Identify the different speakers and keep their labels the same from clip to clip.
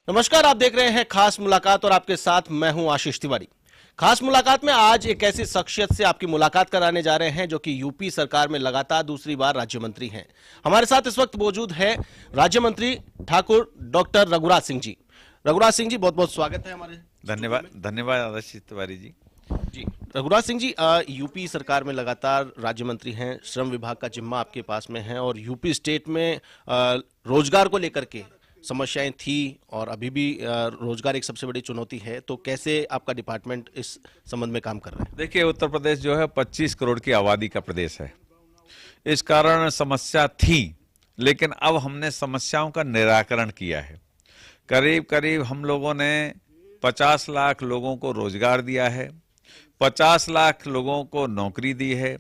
Speaker 1: नमस्कार, आप देख रहे हैं खास मुलाकात और आपके साथ मैं हूं आशीष तिवारी। खास मुलाकात में आज एक ऐसी शख्सियत से आपकी मुलाकात कराने जा रहे हैं जो कि यूपी सरकार में लगातार दूसरी बार राज्य मंत्री हैं। हमारे साथ इस वक्त मौजूद है राज्य मंत्री ठाकुर डॉक्टर रघुराज सिंह जी। रघुराज सिंह जी, बहुत बहुत स्वागत है हमारे।
Speaker 2: धन्यवाद धन्यवाद आशीष तिवारी जी।
Speaker 1: जी, रघुराज सिंह जी, यूपी सरकार में लगातार राज्य मंत्री हैं, श्रम विभाग का जिम्मा आपके पास में है और यूपी स्टेट में रोजगार को लेकर के समस्याएं थी और अभी भी रोजगार एक सबसे बड़ी चुनौती है। तो कैसे आपका डिपार्टमेंट इस संबंध में काम कर रहा है?
Speaker 2: देखिए, उत्तर प्रदेश जो है 25 करोड़ की आबादी का प्रदेश है। इस कारण समस्या थी, लेकिन अब हमने समस्याओं का निराकरण किया है। करीब करीब हम लोगों ने 50 लाख लोगों को रोजगार दिया है, 50 लाख लोगों को नौकरी दी है,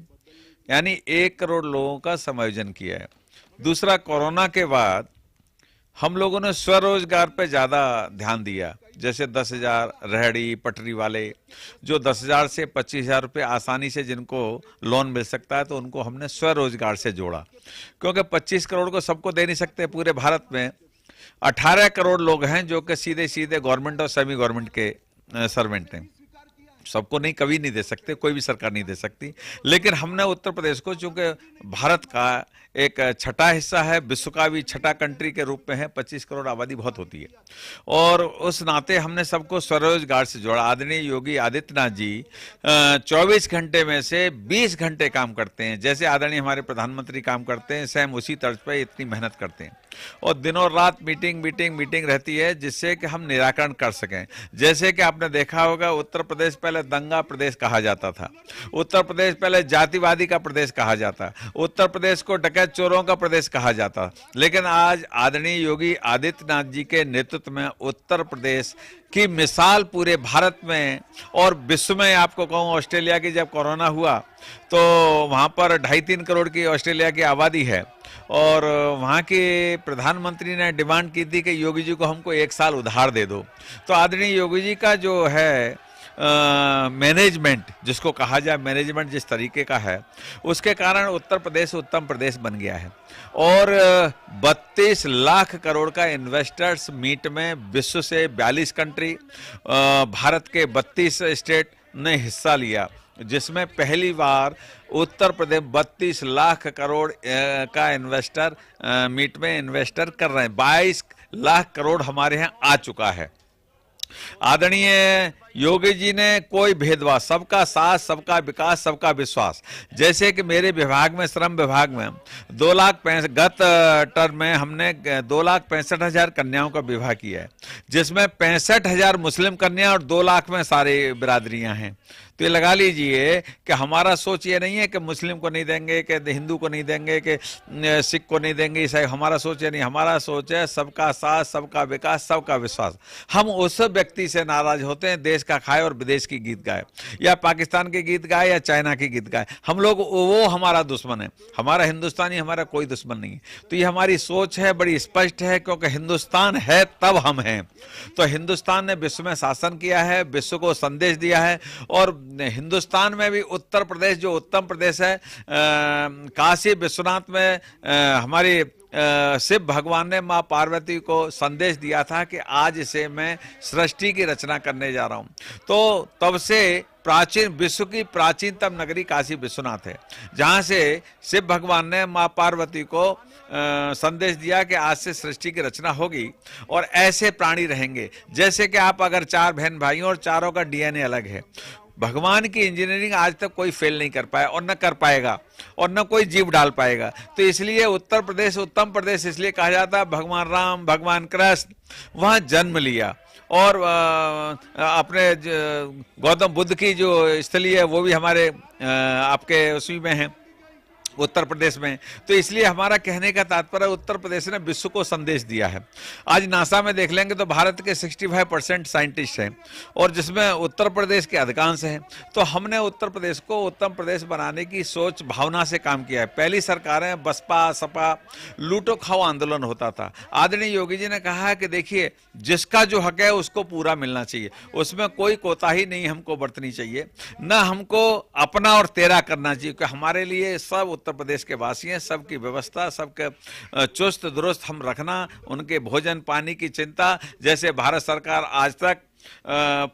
Speaker 2: यानी 1 करोड़ लोगों का समायोजन किया है। दूसरा, कोरोना के बाद हम लोगों ने स्वरोजगार पे ज़्यादा ध्यान दिया। जैसे 10,000 रेहड़ी पटरी वाले जो 10,000 से 25,000 रुपये आसानी से जिनको लोन मिल सकता है, तो उनको हमने स्वरोजगार से जोड़ा, क्योंकि 25 करोड़ को सबको दे नहीं सकते। पूरे भारत में 18 करोड़ लोग हैं जो कि सीधे सीधे गवर्नमेंट और सेमी गवर्नमेंट के सर्वेंट हैं। सबको नहीं, कभी नहीं दे सकते, कोई भी सरकार नहीं दे सकती। लेकिन हमने उत्तर प्रदेश को, चूंकि भारत का एक छठा हिस्सा है, विश्व का भी छठा कंट्री के रूप में है, 25 करोड़ आबादी बहुत होती है, और उस नाते हमने सबको स्वरोजगार से जोड़ा। आदरणीय योगी आदित्यनाथ जी 24 घंटे में से 20 घंटे काम करते हैं। जैसे आदरणीय हमारे प्रधानमंत्री काम करते हैं, सेम उसी तर्ज पर इतनी मेहनत करते हैं और दिनों रात मीटिंग रहती है, जिससे कि हम निराकरण कर सकें। जैसे कि आपने देखा होगा, उत्तर प्रदेश पहले दंगा प्रदेश कहा जाता था, उत्तर प्रदेश पहले जातिवादी का प्रदेश कहा जाता, उत्तर प्रदेश को डकैत चोरों का प्रदेश कहा जाता। लेकिन आज आदरणीय योगी आदित्यनाथ जी के नेतृत्व में उत्तर प्रदेश की मिसाल पूरे भारत में और विश्व में, आपको कहूँ, ऑस्ट्रेलिया की जब कोरोना हुआ तो वहाँ पर 2.5-3 करोड़ की ऑस्ट्रेलिया की आबादी है, और वहाँ के प्रधानमंत्री ने डिमांड की थी कि योगी जी को हमको 1 साल उधार दे दो। तो आदरणीय योगी जी का जो है मैनेजमेंट, जिसको कहा जाए मैनेजमेंट, जिस तरीके का है, उसके कारण उत्तर प्रदेश उत्तम प्रदेश बन गया है। और 32 लाख करोड़ का इन्वेस्टर्स मीट में विश्व से 42 कंट्री, भारत के 32 स्टेट ने हिस्सा लिया, जिसमें पहली बार उत्तर प्रदेश 32 लाख करोड़ का इन्वेस्टर मीट में इन्वेस्टर कर रहे हैं। 22 लाख करोड़ हमारे यहाँ आ चुका है। आदरणीय योगी जी ने कोई भेदभाव, सबका साथ, सबका विकास, सबका विश्वास। जैसे कि मेरे विभाग में, श्रम विभाग में 2,65,000 गत टर्म में हमने 2,65,000 कन्याओं का विवाह किया है, जिसमें 65,000 मुस्लिम कन्या और 2 लाख में सारी बिरादरियां हैं। तो ये लगा लीजिए कि हमारा सोच ये नहीं है कि मुस्लिम को नहीं देंगे, कि हिंदू को नहीं देंगे, कि सिख को नहीं देंगे, ईसाई। हमारा सोच ये नहीं, हमारा सोच है सबका साथ, सबका विकास, सबका विश्वास। हम उस व्यक्ति से नाराज होते हैं देश का खाए और विदेश की गीत गाए, या पाकिस्तान के गीत गाए, या चाइना के गीत गाए। हम लोग, वो हमारा दुश्मन है। हमारा हिंदुस्तानी हमारा कोई दुश्मन नहीं है। तो ये हमारी सोच है, बड़ी स्पष्ट है, क्योंकि हिंदुस्तान है तब हम हैं। तो हिंदुस्तान ने विश्व में शासन किया है, विश्व को संदेश दिया है, और हिंदुस्तान में भी उत्तर प्रदेश जो उत्तम प्रदेश है, काशी विश्वनाथ में हमारी शिव भगवान ने माँ पार्वती को संदेश दिया था कि आज से मैं सृष्टि की रचना करने जा रहा हूँ। तो तब से प्राचीन, विश्व की प्राचीनतम नगरी काशी विश्वनाथ है, जहाँ से शिव भगवान ने माँ पार्वती को संदेश दिया कि आज से सृष्टि की रचना होगी और ऐसे प्राणी रहेंगे। जैसे कि आप अगर 4 बहन भाई और चारों का डीएनए अलग है, भगवान की इंजीनियरिंग आज तक कोई फेल नहीं कर पाया और न कर पाएगा, और न कोई जीव डाल पाएगा। तो इसलिए उत्तर प्रदेश उत्तम प्रदेश इसलिए कहा जाता है। भगवान राम, भगवान कृष्ण वहाँ जन्म लिया, और अपने गौतम बुद्ध की जो स्थली है वो भी हमारे आपके उसी में है, उत्तर प्रदेश में। तो इसलिए हमारा कहने का तात्पर्य, उत्तर प्रदेश ने विश्व को संदेश दिया है। आज नासा में देख लेंगे तो भारत के 65% साइंटिस्ट हैं, और जिसमें उत्तर प्रदेश के अधिकांश हैं। तो हमने उत्तर प्रदेश को उत्तम प्रदेश बनाने की सोच भावना से काम किया है। पहली सरकारें बसपा सपा लूटो खाओ आंदोलन होता था। आदरणीय योगी जी ने कहा है कि देखिए, जिसका जो हक है उसको पूरा मिलना चाहिए, उसमें कोई कोताही नहीं हमको बरतनी चाहिए, न हमको अपना और तेरा करना चाहिए, क्योंकि हमारे लिए सब उत्तर प्रदेश के वासी हैं, सबकी व्यवस्था, सबके चुस्त दुरुस्त हम रखना, उनके भोजन पानी की चिंता, जैसे भारत सरकार आज तक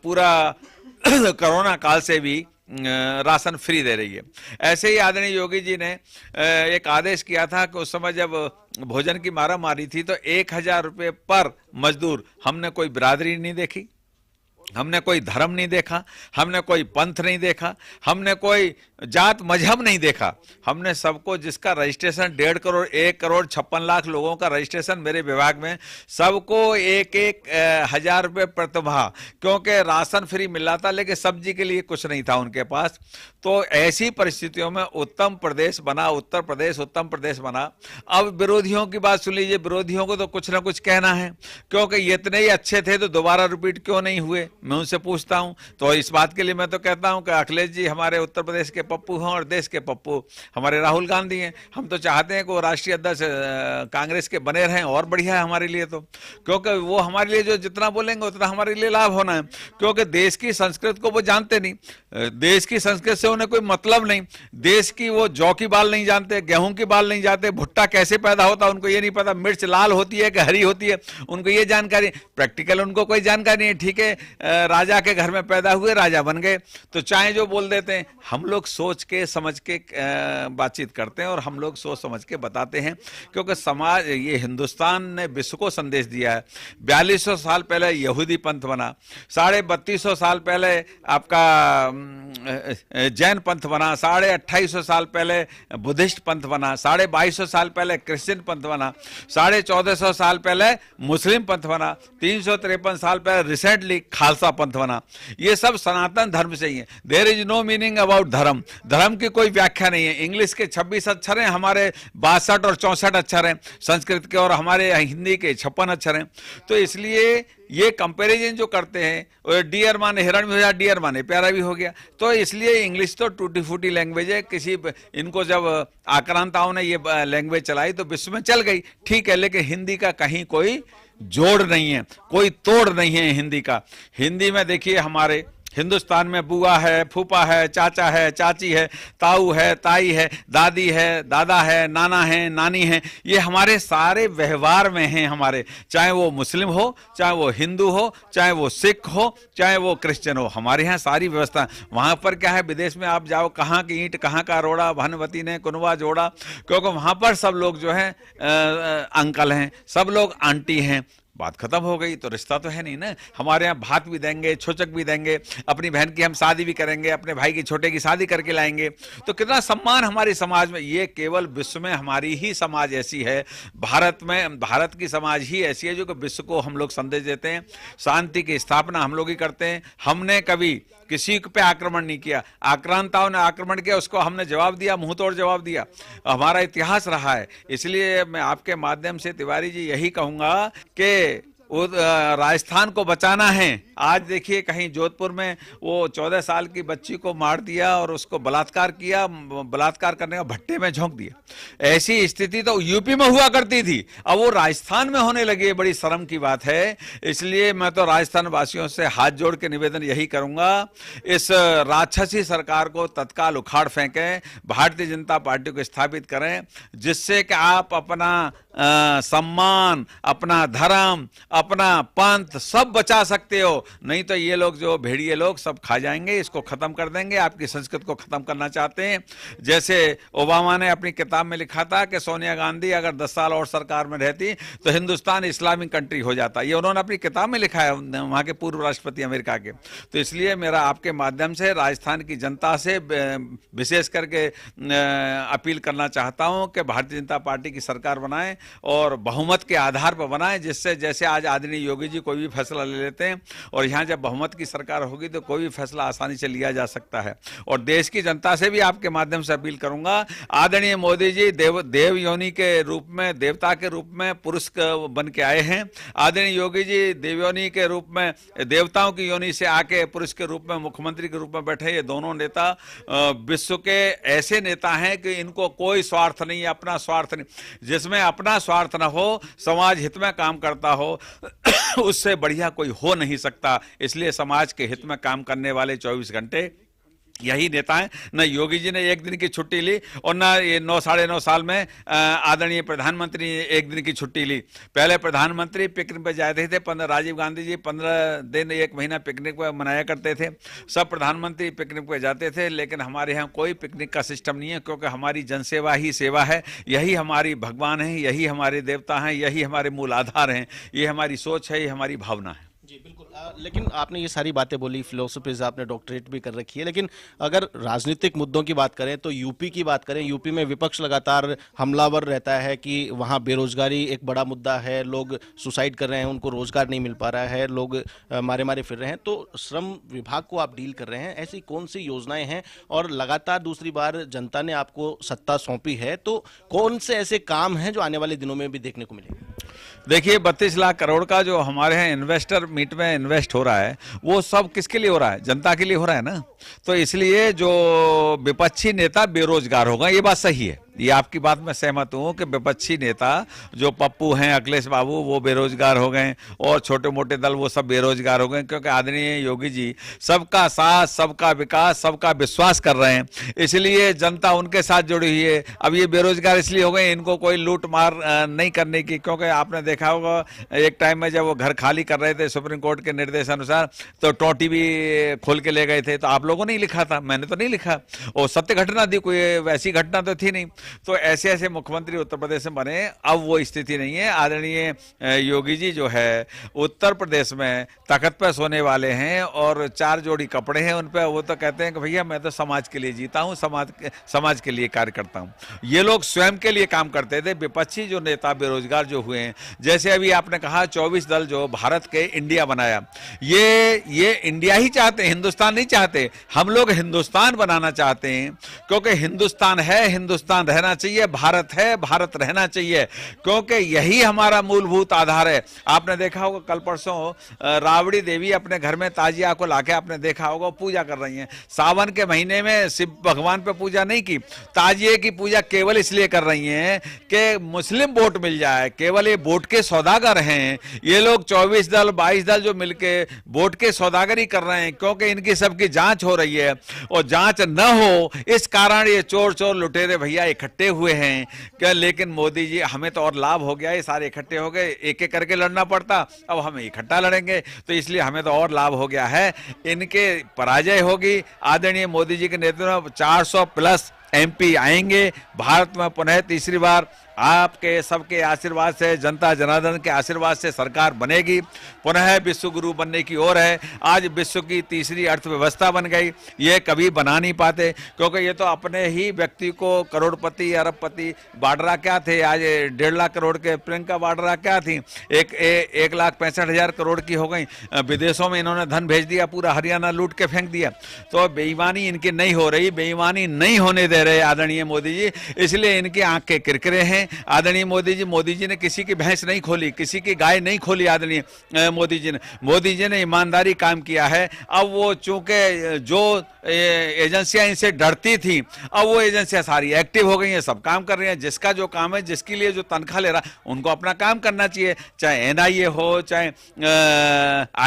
Speaker 2: पूरा कोरोना काल से भी राशन फ्री दे रही है, ऐसे ही आदरणीय योगी जी ने एक आदेश किया था कि उस समय जब भोजन की मारा मारी थी तो 1,000 रुपये पर मजदूर, हमने कोई बिरादरी नहीं देखी, हमने कोई धर्म नहीं देखा, हमने कोई पंथ नहीं देखा, हमने कोई जात मजहब नहीं देखा, हमने सबको, जिसका रजिस्ट्रेशन 1.5 करोड़ 1 करोड़ 56 लाख लोगों का रजिस्ट्रेशन मेरे विभाग में, सबको 1,000 रुपये प्रतिमाह, क्योंकि राशन फ्री मिल रहा था लेकिन सब्जी के लिए कुछ नहीं था उनके पास। तो ऐसी परिस्थितियों में उत्तम प्रदेश बना, उत्तर प्रदेश उत्तम प्रदेश बना। अब विरोधियों की बात सुन लीजिए, विरोधियों को तो कुछ ना कुछ कहना है, क्योंकि ये इतने ही अच्छे थे तो दोबारा रिपीट क्यों नहीं हुए, मैं उनसे पूछता हूं। तो इस बात के लिए मैं तो कहता हूं कि अखिलेश जी हमारे उत्तर प्रदेश के पप्पू हैं और देश के पप्पू हमारे राहुल गांधी हैं। हम तो चाहते हैं कि वो राष्ट्रीय अध्यक्ष कांग्रेस के बने रहें, और बढ़िया है हमारे लिए, तो क्योंकि वो हमारे लिए जो जितना बोलेंगे उतना हमारे लिए लाभ होना है, क्योंकि देश की संस्कृति को वो जानते नहीं, देश की संस्कृति से उन्हें कोई मतलब नहीं, देश की वो जौ की बाल नहीं जानते, गेहूं की बाल नहीं जानते, भुट्टा कैसे पैदा होता उनको ये नहीं पता, मिर्च लाल होती है कि हरी होती है उनको ये जानकारी, प्रैक्टिकल उनको कोई जानकारी नहीं। ठीक है, राजा के घर में पैदा हुए, राजा बन गए, तो चाहे जो बोल देते हैं। हम लोग सोच के समझ के बातचीत करते हैं और हम लोग सोच समझ के बताते हैं, क्योंकि समाज, ये हिंदुस्तान ने विश्व को संदेश दिया है। 4200 साल पहले यहूदी पंथ बना, 3250 साल पहले आपका जैन पंथ बना, 2850 साल पहले बुद्धिस्ट पंथ बना, 2250 साल पहले क्रिश्चियन पंथ बना, 1450 साल पहले मुस्लिम पंथ बना, 353 साल पहले रिसेंटली खालसा पंथ बना। ये सब सनातन धर्म से ही है। There is no meaning about dharma, धर्म की कोई व्याख्या नहीं है। इंग्लिश के 26 अक्षर हैं, हमारे 62 और 64 अक्षर हैं संस्कृत के, और हमारे हिंदी के 56 अक्षर हैं। तो इसलिए ये कंपैरिजन जो करते हैं, डियर माने हिरण भी हो गया, डियर माने प्यारा भी हो गया, तो इसलिए इंग्लिश तो टूटी फूटी लैंग्वेज है। किसी इनको जब आक्रांताओं ने ये लैंग्वेज चलाई तो विश्व में चल गई, ठीक है, लेकिन हिंदी का कहीं कोई जोड़ नहीं है, कोई तोड़ नहीं है हिंदी का। हिंदी में देखिए, हमारे हिंदुस्तान में बुआ है, फूफा है, चाचा है, चाची है, ताऊ है, ताई है, दादी है, दादा है, नाना है, नानी है, ये हमारे सारे व्यवहार में हैं हमारे, चाहे वो मुस्लिम हो, चाहे वो हिंदू हो, चाहे वो सिख हो, चाहे वो क्रिश्चियन हो, हमारे यहाँ सारी व्यवस्था। वहाँ पर क्या है, विदेश में आप जाओ, कहाँ की ईंट कहाँ का रोड़ा, भानुवती ने कुनवा जोड़ा, क्योंकि वहाँ पर सब लोग जो है अंकल हैं, सब लोग आंटी हैं, बात खत्म हो गई। तो रिश्ता तो है नहीं ना। हमारे यहाँ भात भी देंगे, छोचक भी देंगे, अपनी बहन की हम शादी भी करेंगे, अपने भाई की छोटे की शादी करके लाएंगे, तो कितना सम्मान हमारी समाज में। ये केवल विश्व में हमारी ही समाज ऐसी है, भारत में, भारत की समाज ही ऐसी है जो कि विश्व को हम लोग संदेश देते हैं। शांति की स्थापना हम लोग ही करते हैं। हमने कभी किसी पे आक्रमण नहीं किया, आक्रांताओं ने आक्रमण किया, उसको हमने जवाब दिया, मुंह तोड़ जवाब दिया, हमारा इतिहास रहा है। इसलिए मैं आपके माध्यम से तिवारी जी यही कहूंगा कि राजस्थान को बचाना है। आज देखिए, कहीं जोधपुर में वो 14 साल की बच्ची को मार दिया और उसको बलात्कार किया, बलात्कार करने का भट्टे में झोंक दिया। ऐसी स्थिति तो यूपी में हुआ करती थी, अब वो राजस्थान में होने लगी है, बड़ी शर्म की बात है। इसलिए मैं तो राजस्थान वासियों से हाथ जोड़ के निवेदन यही करूंगा, इस राक्षसी सरकार को तत्काल उखाड़ फेंकें, भारतीय जनता पार्टी को स्थापित करें, जिससे कि आप अपना सम्मान, अपना धर्म, अपना पंथ सब बचा सकते हो। नहीं तो ये लोग जो भेड़िए लोग सब खा जाएंगे, इसको खत्म कर देंगे। आपकी संस्कृति को खत्म करना चाहते हैं। जैसे ओबामा ने अपनी किताब में लिखा था कि सोनिया गांधी अगर 10 साल और सरकार में रहती तो हिंदुस्तान इस्लामिक कंट्री हो जाता। ये उन्होंने अपनी किताब में लिखा है, वहां के पूर्व राष्ट्रपति अमेरिका के। तो इसलिए मेरा आपके माध्यम से राजस्थान की जनता से विशेष करके अपील करना चाहता हूं कि भारतीय जनता पार्टी की सरकार बनाएं और बहुमत के आधार पर बनाएं, जिससे जैसे आज आदरणीय योगी जी कोई भी फैसला ले लेते हैं, और यहाँ जब बहुमत की सरकार होगी तो कोई भी फैसला आसानी से लिया जा सकता है। और देश की जनता से भी आपके माध्यम से अपील करूंगा, आदरणीय मोदी जी देव योनि के रूप में, देवता के रूप में पुरुष बन के आए हैं। आदरणीय योगी जी देवयोनि के रूप में, देवताओं की योनि से आके पुरुष के रूप में, मुख्यमंत्री के रूप में बैठे। ये दोनों नेता विश्व के ऐसे नेता हैं कि इनको कोई स्वार्थ नहीं है, अपना स्वार्थ नहीं। जिसमें अपना स्वार्थ न हो, समाज हित में काम करता हो, उससे बढ़िया कोई हो नहीं सकता। इसलिए समाज के हित में काम करने वाले 24 घंटे यही नेता है। न योगी जी ने एक दिन की छुट्टी ली और न ये 9 साढ़े 9 साल में आदरणीय प्रधानमंत्री ने एक दिन की छुट्टी ली। पहले प्रधानमंत्री पिकनिक पे जाते थे, राजीव गांधी जी 15 दिन 1 महीना पिकनिक पे मनाया करते थे। सब प्रधानमंत्री पिकनिक पे जाते थे, लेकिन हमारे यहाँ कोई पिकनिक का सिस्टम नहीं है, क्योंकि हमारी जनसेवा ही सेवा है। यही हमारी भगवान है, यही हमारे देवता हैं, यही हमारे मूल आधार हैं। ये हमारी सोच है, ये हमारी भावना है।
Speaker 1: जी बिल्कुल। लेकिन आपने ये सारी बातें बोली, फिलोसफीज आपने डॉक्टरेट भी कर रखी है, लेकिन अगर राजनीतिक मुद्दों की बात करें तो यूपी की बात करें, यूपी में विपक्ष लगातार हमलावर रहता है कि वहाँ बेरोजगारी एक बड़ा मुद्दा है, लोग सुसाइड कर रहे हैं, उनको रोजगार नहीं मिल पा रहा है, लोग मारे मारे फिर रहे हैं। तो श्रम विभाग को आप डील कर रहे हैं, ऐसी कौन सी योजनाएं हैं, और लगातार दूसरी बार जनता ने आपको सत्ता सौंपी है, तो कौन से ऐसे काम हैं जो आने वाले दिनों में भी देखने को मिलेंगे?
Speaker 2: देखिए 32 लाख करोड़ का जो हमारे यहाँ इन्वेस्टर मीट में इन्वेस्ट हो रहा है, वो सब किसके लिए हो रहा है? जनता के लिए हो रहा है ना। तो इसलिए जो विपक्षी नेता बेरोजगार होगा, ये बात सही है, ये आपकी बात में सहमत हूँ कि विपक्षी नेता जो पप्पू हैं, अखिलेश बाबू, वो बेरोजगार हो गए, और छोटे मोटे दल वो सब बेरोजगार हो गए, क्योंकि आदरणीय योगी जी सबका साथ, सबका विकास, सबका विश्वास कर रहे हैं, इसलिए जनता उनके साथ जुड़ी हुई है। अब ये बेरोजगार इसलिए हो गए, इनको कोई लूट मार नहीं करने की, क्योंकि आपने देखा होगा एक टाइम में जब वो घर खाली कर रहे थे सुप्रीम कोर्ट के निर्देशानुसार, तो टोटी भी खोल के ले गए थे। तो आप लोगों ने ही लिखा था, मैंने तो नहीं लिखा, और सत्य घटना थी, कोई वैसी घटना तो थी नहीं। तो ऐसे ऐसे मुख्यमंत्री उत्तर प्रदेश में बने, अब वो स्थिति नहीं है। आदरणीय योगी जी जो है उत्तर प्रदेश में तख्त पे सोने वाले हैं, और 4 जोड़ी कपड़े हैं उन पे, वो तो कहते हैं कि भैया मैं तो समाज के लिए जीता हूँ, समाज के लिए कार्य करता हूँ। ये लोग स्वयं के लिए काम करते थे। विपक्षी जो नेता बेरोजगार जो हुए हैं, जैसे अभी आपने कहा 24 दल जो भारत के इंडिया बनाया, ये इंडिया ही चाहते हैं, हिंदुस्तान नहीं चाहते। हम लोग हिंदुस्तान बनाना चाहते हैं, क्योंकि हिंदुस्तान है, हिंदुस्तान रहना चाहिए, भारत है, भारत रहना चाहिए, क्योंकि यही हमारा मूलभूत आधार है। आपने देखा होगा कल परसों राबड़ी देवी अपने घर में ताजिया को लाके आपने देखा होगा पूजा कर रही हैं। सावन के महीने में शिव भगवान पे पूजा नहीं की, ताजिए की पूजा केवल इसलिए कर रही हैं कि मुस्लिम वोट मिल जाए। केवल ये वोट के सौदागर हैं ये लोग, 24 दल 22 दल जो मिलके वोट के सौदागरी कर रहे हैं, क्योंकि इनकी सबकी जांच हो रही है, और जांच न हो इस कारण ये चोर चोर लुटेरे भैया इकट्ठे हुए हैं क्या। लेकिन मोदी जी, हमें तो और लाभ हो गया, ये सारे इकट्ठे हो गए, एक एक करके लड़ना पड़ता, अब हम इकट्ठा लड़ेंगे, तो इसलिए हमें तो और लाभ हो गया है। इनके पराजय होगी। आदरणीय मोदी जी के नेतृत्व में 400 प्लस MP आएंगे भारत में पुनः तीसरी बार। आपके सबके आशीर्वाद से, जनता जनार्दन के आशीर्वाद से सरकार बनेगी, पुनः विश्व गुरु बनने की ओर है। आज विश्व की तीसरी अर्थव्यवस्था बन गई, ये कभी बना नहीं पाते, क्योंकि ये तो अपने ही व्यक्ति को करोड़पति अरबपति। वाड्रा क्या थे, आज 1.5 लाख करोड़ के प्रियंका वाड्रा क्या थी, 1,65,000 करोड़ की हो गई। विदेशों में इन्होंने धन भेज दिया, पूरा हरियाणा लूट के फेंक दिया। तो बेईमानी इनकी नहीं हो रही, बेईमानी नहीं होने दे रहे आदरणीय मोदी जी, इसलिए इनकी आंख के किरकिरे हैं। आदरणीय मोदी जी ने किसी की भैंस नहीं खोली, किसी की गाय नहीं खोली। आदरणीय मोदी जी ने ईमानदारी काम किया है। अब वो चूंकि जो एजेंसियां इनसे डरती थी, अब वो एजेंसियां सारी एक्टिव हो गई हैं, सब काम कर रही हैं। जिसका जो काम है, जिसके लिए जो तनख्वाह ले रहा, उनको अपना काम करना चाहिए, चाहे NIA हो, चाहे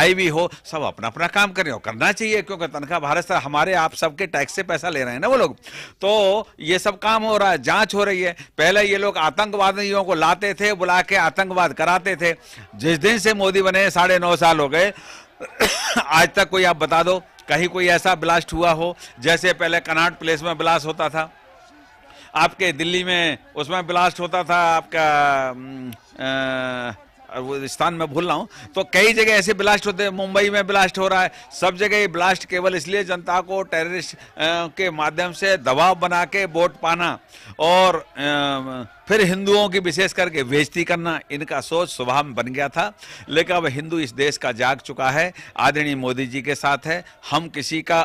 Speaker 2: IB हो, सब अपना अपना काम कर रहे हो, करना चाहिए, क्योंकि तनख्वाह भारत से, हमारे आप सबके टैक्स से पैसा ले रहे हैं ना वो लोग। तो ये सब काम हो रहा है, जांच हो रही है। पहले ये लोग आतंकवादियों को लाते थे, बुला के आतंकवाद कराते थे। जिस दिन से मोदी बने 9.5 साल हो गए, आज तक कोई आप बता दो कहीं कोई ऐसा ब्लास्ट हुआ हो, जैसे पहले कनॉट प्लेस में ब्लास्ट होता था, आपके दिल्ली में उसमें ब्लास्ट होता था, आपका वो स्थान में भूल रहा हूं, तो कई जगह ऐसे ब्लास्ट होते हैं। मुंबई में ब्लास्ट हो रहा है, सब जगह ये ब्लास्ट केवल इसलिए जनता को टेररिस्ट के माध्यम से दबाव बना के वोट पाना, और फिर हिंदुओं की विशेष करके बेइज्जती करना, इनका सोच स्वभाव में बन गया था। लेकिन अब हिंदू इस देश का जाग चुका है, आदरणीय मोदी जी के साथ है। हम किसी का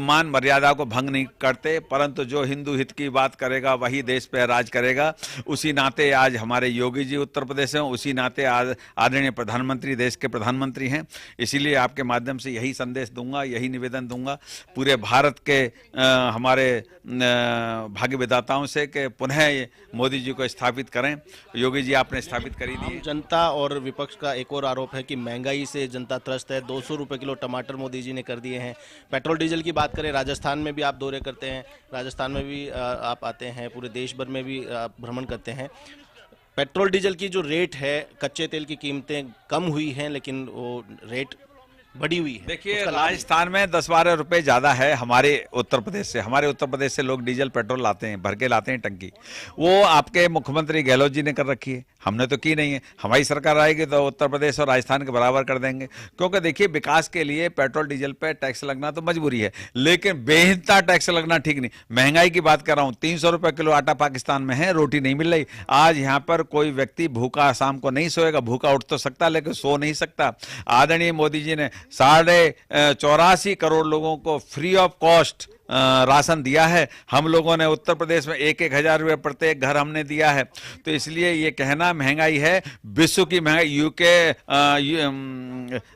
Speaker 2: मान मर्यादा को भंग नहीं करते, परंतु जो हिंदू हित की बात करेगा वही देश पे राज करेगा। उसी नाते आज हमारे योगी जी उत्तर प्रदेश में, उसी नाते आदरणीय प्रधानमंत्री देश के प्रधानमंत्री हैं। इसीलिए आपके माध्यम से यही संदेश दूंगा, यही निवेदन दूंगा पूरे भारत के हमारे भाग्य विधाताओं से कि पुनः मोदी जी को स्थापित करें। योगी जी आपने स्थापित कर ही दिए।
Speaker 1: आम जनता और विपक्ष का एक और आरोप है कि महंगाई से जनता त्रस्त है। 200 रुपए किलो टमाटर मोदी जी ने कर दिए हैं। पेट्रोल डीजल की बात करें, राजस्थान में भी आप दौरे करते हैं, राजस्थान में भी आप आते हैं, पूरे देश भर में भी आप भ्रमण करते हैं। पेट्रोल डीजल की जो रेट है, कच्चे तेल की कीमतें कम हुई हैं लेकिन वो रेट बढ़ी हुई है।
Speaker 2: देखिए, राजस्थान में 10-12 रुपए ज्यादा है हमारे उत्तर प्रदेश से। हमारे उत्तर प्रदेश से लोग डीजल पेट्रोल लाते हैं, भर के लाते हैं टंकी। वो आपके मुख्यमंत्री गहलोत जी ने कर रखी है, हमने तो की नहीं है। हमारी सरकार आएगी तो उत्तर प्रदेश और राजस्थान के बराबर कर देंगे, क्योंकि देखिए विकास के लिए पेट्रोल डीजल पे टैक्स लगना तो मजबूरी है, लेकिन बेहिंता टैक्स लगना ठीक नहीं। महंगाई की बात कर रहा हूँ, 300 रुपए किलो आटा पाकिस्तान में है, रोटी नहीं मिल रही। आज यहाँ पर कोई व्यक्ति भूखा शाम को नहीं सोएगा, भूखा उठ तो सकता लेकिन सो नहीं सकता। आदरणीय मोदी जी ने 84.5 करोड़ लोगों को फ्री ऑफ कॉस्ट राशन दिया है। हम लोगों ने उत्तर प्रदेश में 1-1 हजार रुपये प्रत्येक घर हमने दिया है। तो इसलिए ये कहना महंगाई है, विश्व की महंगाई,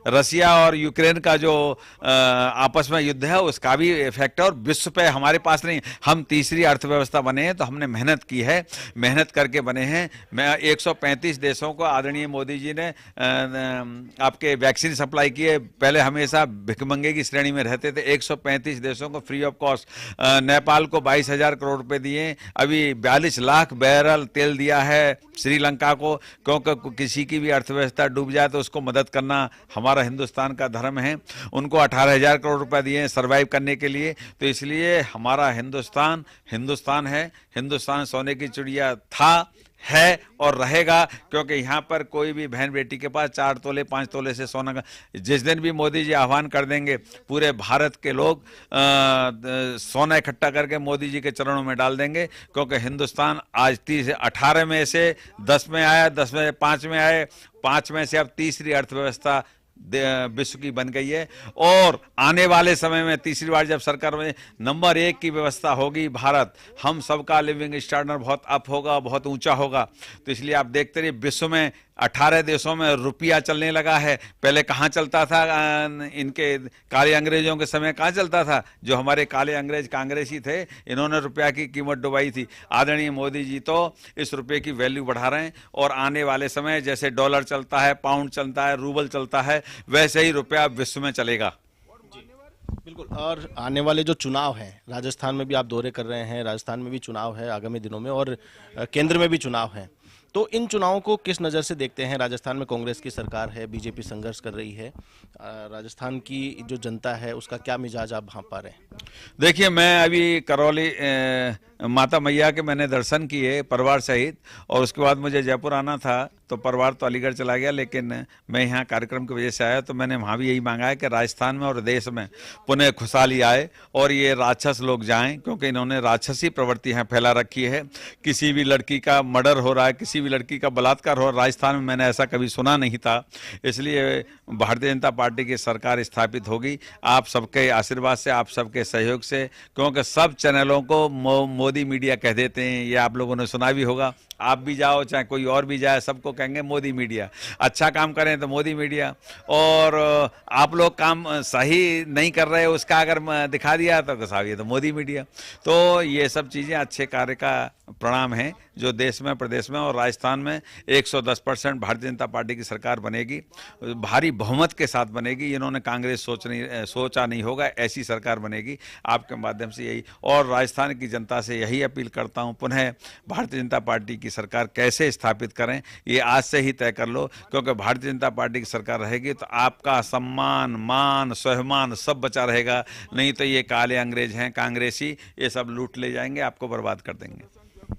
Speaker 2: रसिया और यूक्रेन का जो आपस में युद्ध है उसका भी इफेक्ट है, और विश्व पे हमारे पास नहीं। हम तीसरी अर्थव्यवस्था बने हैं तो हमने मेहनत की है, मेहनत करके बने हैं। मैं 135 देशों को आदरणीय मोदी जी ने आपके वैक्सीन सप्लाई किए। पहले हमेशा भिखमंगे की श्रेणी में रहते थे, 135 देशों को फ्री ऑफ कॉस्ट। नेपाल को 22,000 करोड़ रुपए दिए। अभी 42 लाख बैरल तेल दिया है श्रीलंका को, क्योंकि किसी की भी अर्थव्यवस्था डूब जाए तो उसको मदद करना हमारा हिंदुस्तान का धर्म है। उनको 18,000 करोड़ रुपए दिए सर्वाइव करने के लिए। तो इसलिए हमारा हिंदुस्तान है। हिंदुस्तान सोने की चिड़िया था, है और रहेगा, क्योंकि यहाँ पर कोई भी बहन बेटी के पास 4 तोले 5 तोले से सोना का, जिस दिन भी मोदी जी आह्वान कर देंगे पूरे भारत के लोग सोना इकट्ठा करके मोदी जी के चरणों में डाल देंगे, क्योंकि हिंदुस्तान आज 18 में से 10 में आया, 10 में 5 में आए, 5 में से अब तीसरी अर्थव्यवस्था विश्व की बन गई है। और आने वाले समय में तीसरी बार जब सरकार में नंबर 1 की व्यवस्था होगी भारत, हम सबका लिविंग स्टैंडर्ड बहुत अप होगा, बहुत ऊंचा होगा। तो इसलिए आप देखते रहिए, विश्व में 18 देशों में रुपया चलने लगा है। पहले कहाँ चलता था, इनके काले अंग्रेजों के समय कहाँ चलता था? जो हमारे काले अंग्रेज कांग्रेसी थे, इन्होंने रुपया की कीमत डुबाई थी। आदरणीय मोदी जी तो इस रुपये की वैल्यू बढ़ा रहे हैं, और आने वाले समय जैसे डॉलर चलता है, पाउंड चलता है, रूबल चलता है, वैसे ही रुपया विश्व में चलेगा।
Speaker 1: बिल्कुल। और आने वाले जो चुनाव हैं, राजस्थान में भी आप दौरे कर रहे हैं, राजस्थान में भी चुनाव है आगामी दिनों में, और केंद्र में भी चुनाव है, तो इन चुनावों को किस नज़र से देखते हैं? राजस्थान में कांग्रेस की सरकार है, बीजेपी संघर्ष कर रही है, राजस्थान की जो जनता है उसका क्या मिजाज आप भांप पा रहे हैं?
Speaker 2: देखिए, मैं अभी करौली माता मैया के मैंने दर्शन किए परिवार सहित, और उसके बाद मुझे जयपुर आना था, तो परिवार तो अलीगढ़ चला गया, लेकिन मैं यहाँ कार्यक्रम की वजह से आया। तो मैंने वहाँ भी यही मांगा है कि राजस्थान में और देश में पुनः खुशहाली आए, और ये राक्षस लोग जाएं, क्योंकि इन्होंने राक्षसी प्रवृत्ति यहाँ फैला रखी है। किसी भी लड़की का मर्डर हो रहा है, किसी भी लड़की का बलात्कार हो रहा है राजस्थान में, मैंने ऐसा कभी सुना नहीं था। इसलिए भारतीय जनता पार्टी की सरकार स्थापित होगी, आप सबके आशीर्वाद से, आप सबके सहयोग से, क्योंकि सब चैनलों को मोदी मीडिया कह देते हैं, ये आप लोगों ने सुना भी होगा। आप भी जाओ चाहे कोई और भी जाए, सबको कहेंगे मोदी मीडिया। अच्छा काम करें तो मोदी मीडिया, और आप लोग काम सही नहीं कर रहे उसका अगर दिखा दिया तो साहब ये तो मोदी मीडिया। तो ये सब चीज़ें अच्छे कार्य का प्रणाम है, जो देश में, प्रदेश में और राजस्थान में 110% भारतीय जनता पार्टी की सरकार बनेगी, भारी बहुमत के साथ बनेगी। इन्होंने कांग्रेस सोचा नहीं होगा, ऐसी सरकार बनेगी। आपके माध्यम से यही, और राजस्थान की जनता से यही अपील करता हूं, पुनः भारतीय जनता पार्टी की सरकार कैसे स्थापित करें ये आज से ही तय कर लो, क्योंकि भारतीय जनता पार्टी की सरकार रहेगी तो आपका सम्मान, मान, स्वाभिमान सब बचा रहेगा। नहीं तो ये काले अंग्रेज हैं, कांग्रेसी, ये सब लूट ले जाएंगे, आपको बर्बाद कर देंगे।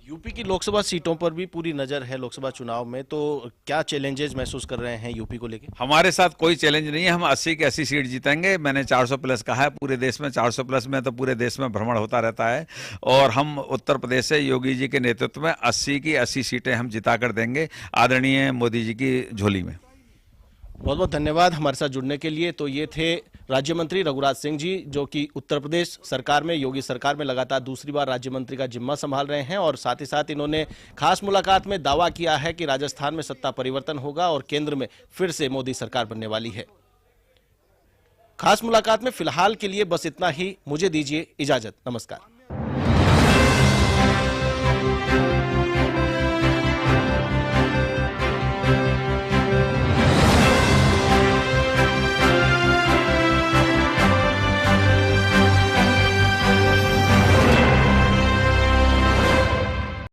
Speaker 1: यूपी की लोकसभा सीटों पर भी पूरी नजर है लोकसभा चुनाव में, तो क्या चैलेंजेस महसूस कर रहे हैं यूपी को लेकर?
Speaker 2: हमारे साथ कोई चैलेंज नहीं है, हम 80 की 80 सीट जीतेंगे। मैंने 400 प्लस कहा है, पूरे देश में 400 प्लस में तो पूरे देश में भ्रमण होता रहता है, और हम उत्तर प्रदेश से योगी जी के नेतृत्व में 80 की 80 सीटें हम जिता कर देंगे आदरणीय मोदी जी की झोली में।
Speaker 1: बहुत बहुत धन्यवाद हमारे साथ जुड़ने के लिए। तो ये थे राज्य मंत्री रघुराज सिंह जी, जो कि उत्तर प्रदेश सरकार में, योगी सरकार में लगातार दूसरी बार राज्य मंत्री का जिम्मा संभाल रहे हैं, और साथ ही साथ इन्होंने खास मुलाकात में दावा किया है कि राजस्थान में सत्ता परिवर्तन होगा और केंद्र में फिर से मोदी सरकार बनने वाली है। खास मुलाकात में फिलहाल के लिए बस इतना ही, मुझे दीजिए इजाजत, नमस्कार।